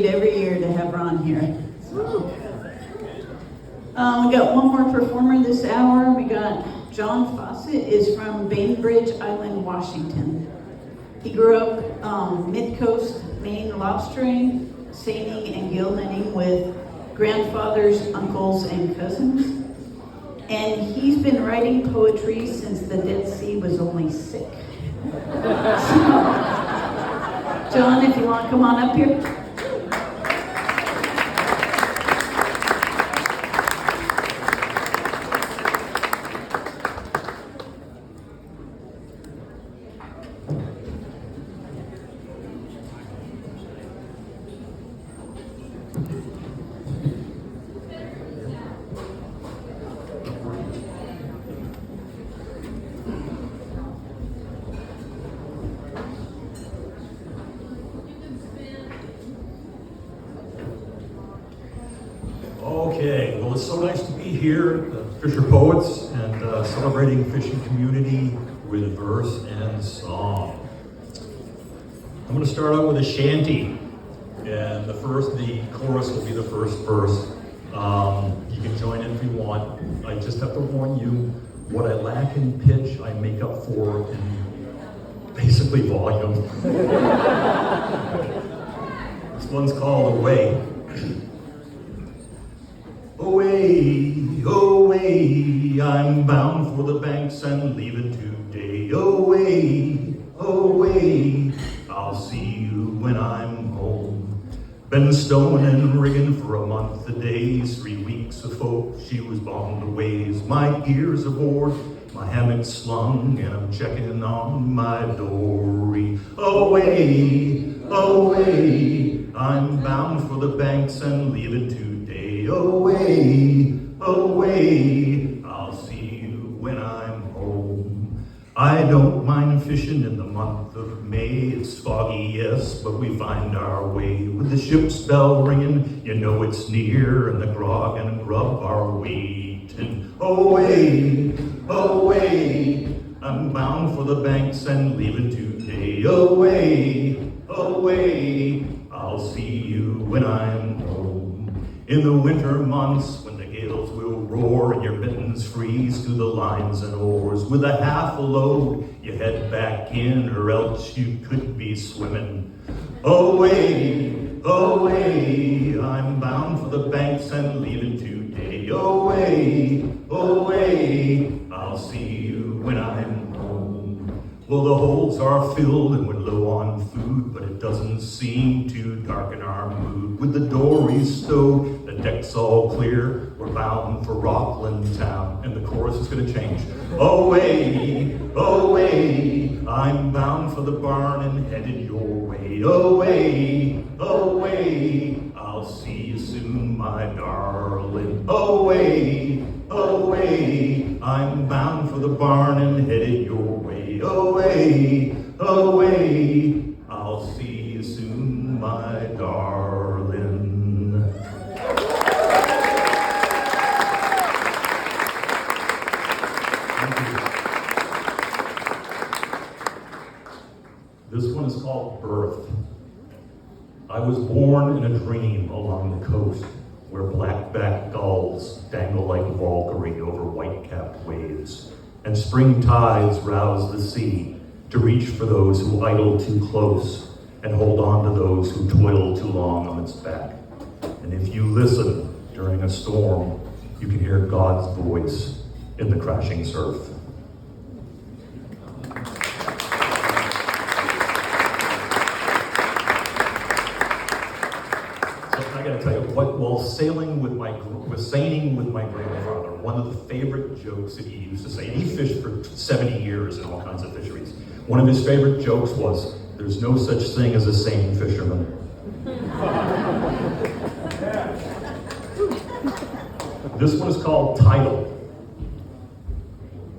Every year to have Ron here. We got one more performer this hour. We got John Fawcett is from Bainbridge Island, Washington. He grew up mid-coast Maine lobstering, seining, and gill netting with grandfathers, uncles, and cousins. And he's been writing poetry since the Dead Sea was only sick. So, John, if you want to come on up here. Okay, well, it's so nice to be here at FisherPoets and celebrating fishing community with verse and song. I'm going to start out with a shanty, and the chorus will be the first verse. You can join in if you want. I just have to warn you, what I lack in pitch, I make up for in basically volume. This one's called Away. Away, away, I'm bound for the banks and leaving today. Away, away, I'll see you when I'm home. Been stowing and rigging for a month of days, 3 weeks of folk, she was bound to ways. My gear's aboard, my hammock slung, and I'm checking on my dory. Away, away, I'm bound for the banks and leaving today. Away, away, I'll see you when I'm home. I don't mind fishing in the month of May. It's foggy, yes, but we find our way. With the ship's bell ringing, you know it's near, and the grog and grub are waiting. Away, away, I'm bound for the banks and leaving today. Away, away, I'll see you when I'm home. In the winter months, when the gales will roar and your mittens freeze to the lines and oars, with a half a load, you head back in, or else you could be swimming. Away, away, I'm bound for the banks and leaving today. Away, away, I'll see you when I'm home. Well, the holds are filled and we're low on food, but it doesn't seem to darken our mood. With the dories stowed, the deck's all clear, we're bound for Rockland town, and the chorus is gonna change. Away, away, I'm bound for the barn and headed your way. Away, away, I'll see you soon, my darling. Away, away, I'm bound for the barn and headed your way. Away, away, I'll see you soon, my darling. Thank you. This one is called Birth. I was born in a dream along the coast, where black-backed gulls dangle like Valkyrie over white-capped waves, and spring tides rouse the sea to reach for those who idle too close and hold on to those who toil too long on its back. And if you listen during a storm, you can hear God's voice in the crashing surf. I gotta tell you, while sailing with seining with my grandfather, one of the favorite jokes that he used to say, and he fished for 70 years in all kinds of fisheries. One of his favorite jokes was, "There's no such thing as a sane fisherman." This one is called Tidal.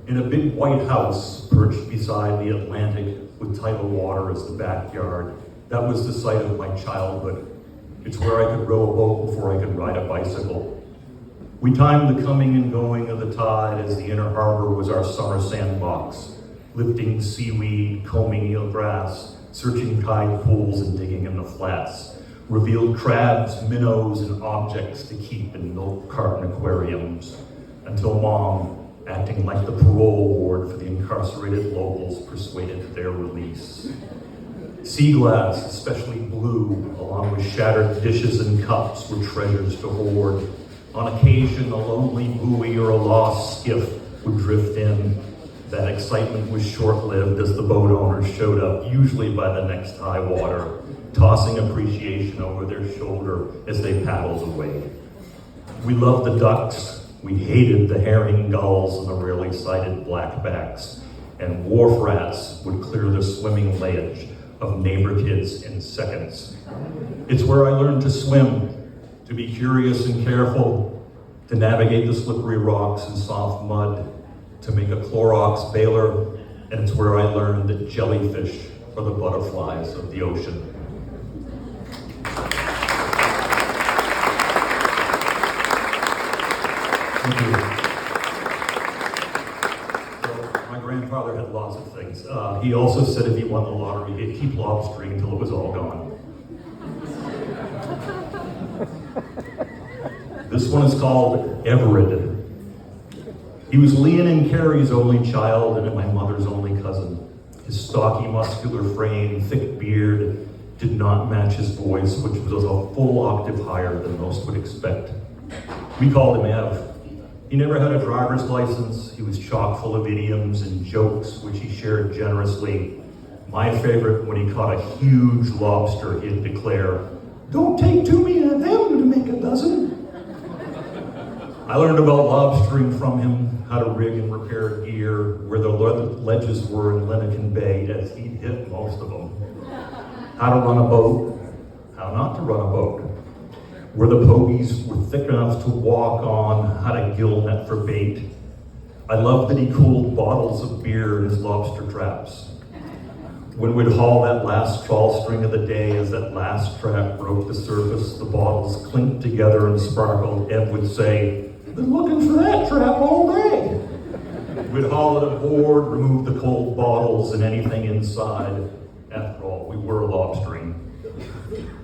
In a big white house perched beside the Atlantic with tidal water as the backyard, that was the site of my childhood. It's where I could row a boat before I could ride a bicycle. We timed the coming and going of the tide as the inner harbor was our summer sandbox, lifting seaweed, combing eelgrass, searching tide pools and digging in the flats. revealed crabs, minnows, and objects to keep in milk carton aquariums, until Mom, acting like the parole board for the incarcerated locals, persuaded their release. Sea glass, especially blue, along with shattered dishes and cups, were treasures to hoard. On occasion, a lonely buoy or a lost skiff would drift in. That excitement was short-lived as the boat owners showed up, usually by the next high water, tossing appreciation over their shoulder as they paddled away. We loved the ducks, we hated the herring gulls and the rarely sighted blackbacks, and wharf rats would clear the swimming ledge of neighbor kids in seconds. It's where I learned to swim, to be curious and careful, to navigate the slippery rocks and soft mud, to make a Clorox baler, and it's where I learned that jellyfish are the butterflies of the ocean. Thank you. Well, my grandfather had lots of things. He also said if he won the lottery, he'd keep lobstering until it was all gone. This one is called Everett. He was Leon and Carrie's only child and my mother's only cousin. His stocky, muscular frame, thick beard did not match his voice, which was a full octave higher than most would expect. We called him Ev. He never had a driver's license. He was chock full of idioms and jokes, which he shared generously. My favorite, when he caught a huge lobster, he'd declare, "Don't take too many of them to make a dozen." I learned about lobstering from him, how to rig and repair gear, where the ledges were in Lenican Bay, as he'd hit most of them. How to run a boat, how not to run a boat, where the pogies were thick enough to walk on, how to gill net for bait. I loved that he cooled bottles of beer in his lobster traps. When we'd haul that last trawl string of the day, as that last trap broke the surface, the bottles clinked together and sparkled, Ed would say, "Been looking for that trap all day." We'd haul it aboard, remove the cold bottles and anything inside. After all, we were lobstering.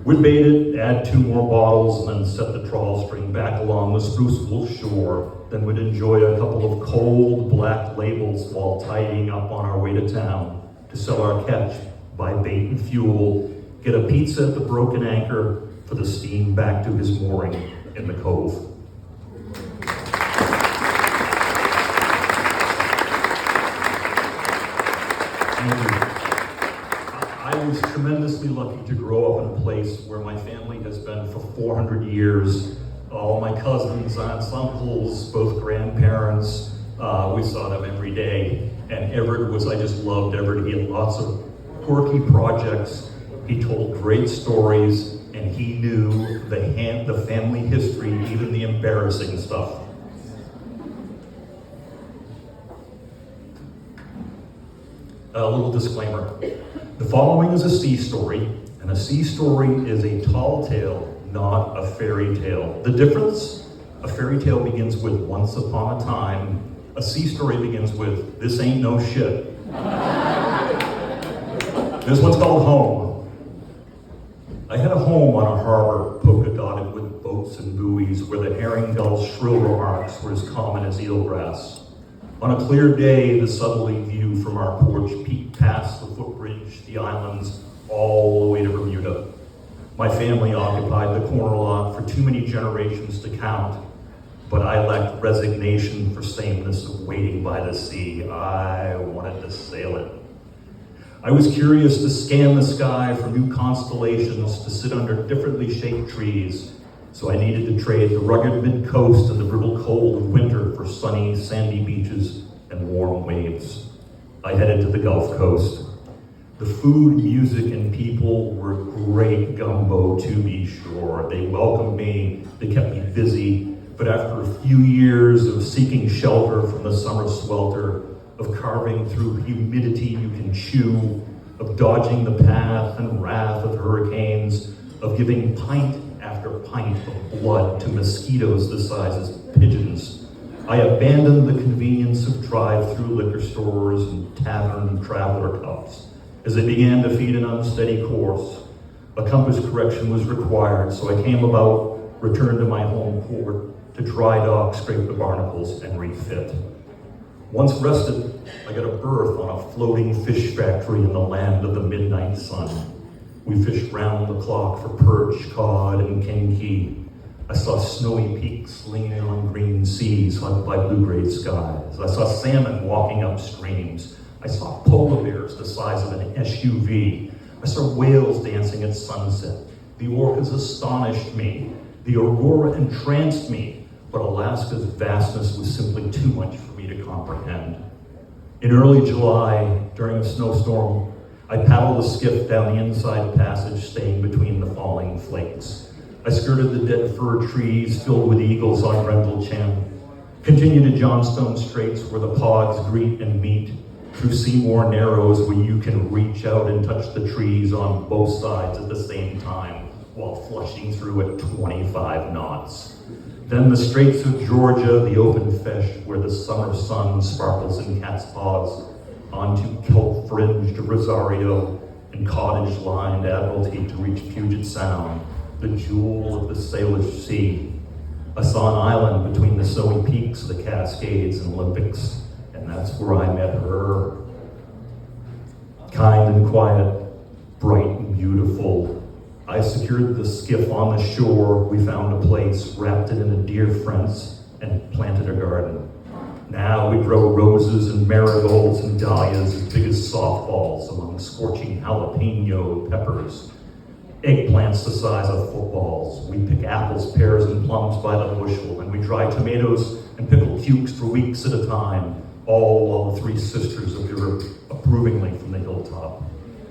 We'd bait it, add 2 more bottles, and then set the trawl string back along the Spruceville shore. Then we'd enjoy a couple of cold black labels while tidying up on our way to town to sell our catch, buy bait and fuel, get a pizza at the Broken Anchor for the steam back to his mooring in the cove. I was tremendously lucky to grow up in a place where my family has been for 400 years. All my cousins, aunts, uncles, both grandparents, we saw them every day. And Everett I just loved Everett. He had lots of quirky projects. He told great stories, and he knew the family history, even the embarrassing stuff. A little disclaimer. The following is a sea story, and a sea story is a tall tale, not a fairy tale. The difference? A fairy tale begins with once upon a time. A sea story begins with this ain't no shit. This one's called Home. I had a home on a harbor polka dotted with boats and buoys where the herring gull's shrill remarks were as common as eelgrass. On a clear day, the southerly view from our porch peeked past the footbridge, the islands, all the way to Bermuda. My family occupied the corner lot for too many generations to count, but I lacked resignation for sameness of waiting by the sea. I wanted to sail it. I was curious to scan the sky for new constellations, to sit under differently shaped trees, so I needed to trade the rugged mid-coast and the brittle cold of winter for sunny, sandy beaches and warm waves. I headed to the Gulf Coast. The food, music, and people were great gumbo, to be sure. They welcomed me, they kept me busy, but after a few years of seeking shelter from the summer swelter, of carving through humidity you can chew, of dodging the path and wrath of hurricanes, of giving pint after pint of blood to mosquitoes the size as pigeons, I abandoned the convenience of drive-through liquor stores and tavern traveler cups as I began to feed an unsteady course. A compass correction was required, so I came about, returned to my home port to dry dock, scrape the barnacles, and refit. Once rested, I got a berth on a floating fish factory in the land of the midnight sun. We fished round the clock for perch, cod, and kenke. I saw snowy peaks leaning on green seas hugged by blue-gray skies. I saw salmon walking up streams. I saw polar bears the size of an SUV. I saw whales dancing at sunset. The orcas astonished me. The aurora entranced me, but Alaska's vastness was simply too much for me to comprehend. In early July, during a snowstorm, I paddled a skiff down the inside passage, staying between the falling flakes. I skirted the dead fir trees filled with eagles on Rendlesham, continued to Johnstone Straits where the pods greet and meet, through Seymour Narrows where you can reach out and touch the trees on both sides at the same time while flushing through at 25 knots. Then the Straits of Georgia, the open fish where the summer sun sparkles in cat's paws, onto kelp-fringed Rosario and cottage-lined Admiralty to reach Puget Sound, the jewel of the Salish Sea. I saw an island between the snowy peaks of the Cascades and Olympics, and that's where I met her. Kind and quiet, bright and beautiful. I secured the skiff on the shore. We found a place, wrapped it in a deer fence, and planted a garden. Now we grow roses and marigolds and dahlias as big as softballs among scorching jalapeno peppers. Eggplants the size of footballs. We pick apples, pears, and plums by the bushel, and we dry tomatoes and pickle cukes for weeks at a time, all while the three sisters of Europe approvingly from the hilltop.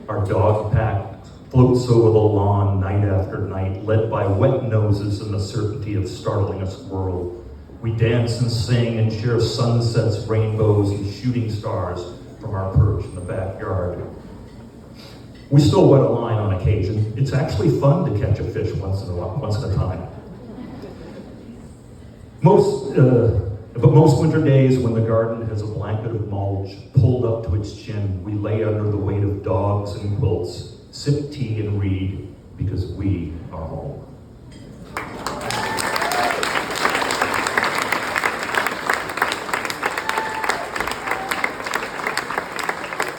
Our dog pack floats over the lawn night after night, led by wet noses and the certainty of startling a squirrel. We dance and sing and share sunsets, rainbows, and shooting stars from our perch in the backyard. We still wet a line on occasion. It's actually fun to catch a fish once at a time. But most winter days, when the garden has a blanket of mulch pulled up to its chin, we lay under the weight of dogs and quilts, sip tea and read, because we are home.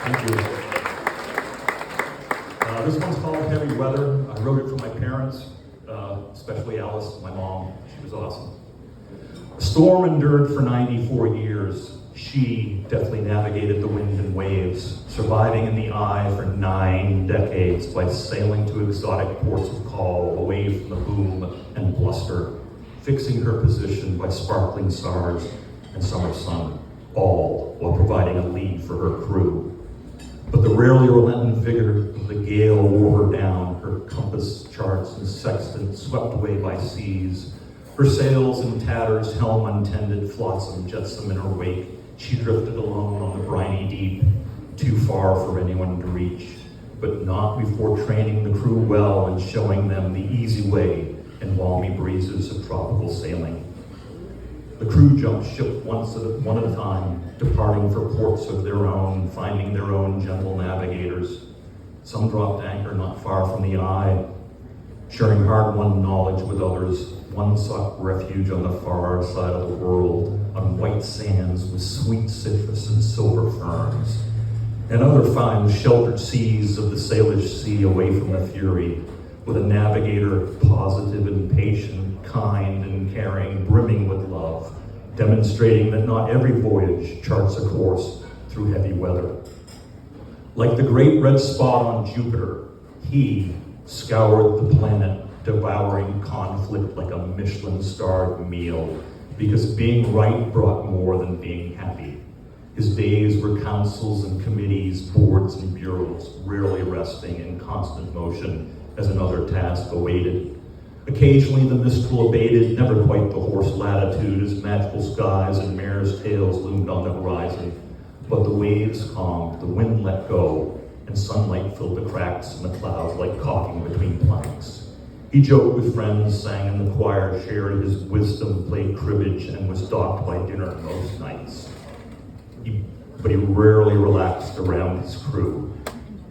Thank you. This one's called Heavy Weather. I wrote it for my parents, especially Alice, my mom. She was awesome. A storm endured for 94 years. She deftly navigated the wind and waves, surviving in the eye for 9 decades by sailing to exotic ports of call, away from the boom and bluster, fixing her position by sparkling stars and summer sun, all while providing a lead for her crew. But the rarely relenting vigor of the gale wore her down, her compass, charts, and sextant swept away by seas. Her sails in tatters, helm untended, flotsam jetsam in her wake. She drifted alone on the briny deep, too far for anyone to reach, but not before training the crew well and showing them the easy way in balmy breezes of tropical sailing. The crew jumped ship one at a time, departing for ports of their own, finding their own gentle navigators. Some dropped anchor not far from the eye, sharing hard-won knowledge with others. One sought refuge on the far side of the world, on white sands with sweet citrus and silver ferns. Another found sheltered seas of the Salish Sea away from the fury, with a navigator positive and patient, kind and caring, brimming with love, demonstrating that not every voyage charts a course through heavy weather. Like the great red spot on Jupiter, he scoured the planet, devouring conflict like a Michelin-starred meal, because being right brought more than being happy. His days were councils and committees, boards and bureaus, rarely resting in constant motion as another task awaited. Occasionally the mistral abated, never quite the horse latitude, as magical skies and mare's tails loomed on the horizon. But the waves calmed, the wind let go, and sunlight filled the cracks in the clouds like caulking between planks. He joked with friends, sang in the choir, shared his wisdom, played cribbage, and was docked by dinner most nights. But he rarely relaxed around his crew.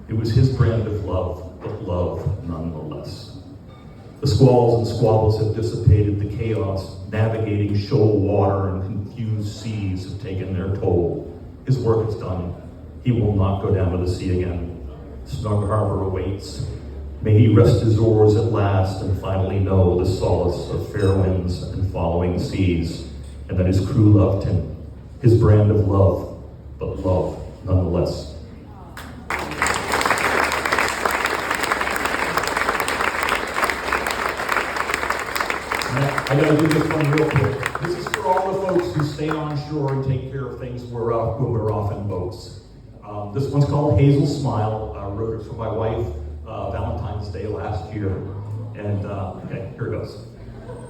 It was his brand of love, but love nonetheless. The squalls and squabbles have dissipated, the chaos navigating shoal water and confused seas have taken their toll. His work is done. He will not go down to the sea again. Snug harbor awaits. May he rest his oars at last and finally know the solace of fair winds and following seas, and that his crew loved him, his brand of love, but love nonetheless. I gotta do this one real quick. This is for all the folks who stay on shore and take care of things when we're off in boats. This one's called Hazel Smile. I wrote it for my wife Valentine's Day last year. And okay, here it goes.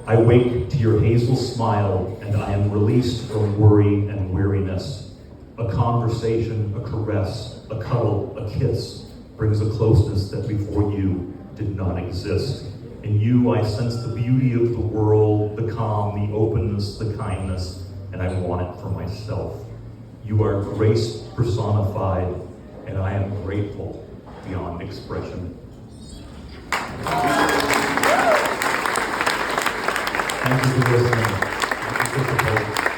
I wake to your hazel smile, and I am released from worry and weariness. A conversation, a caress, a cuddle, a kiss brings a closeness that before you did not exist. In you, I sense the beauty of the world, the calm, the openness, the kindness, and I want it for myself. You are grace personified, and I am grateful beyond expression. Thank you for listening. Thank you for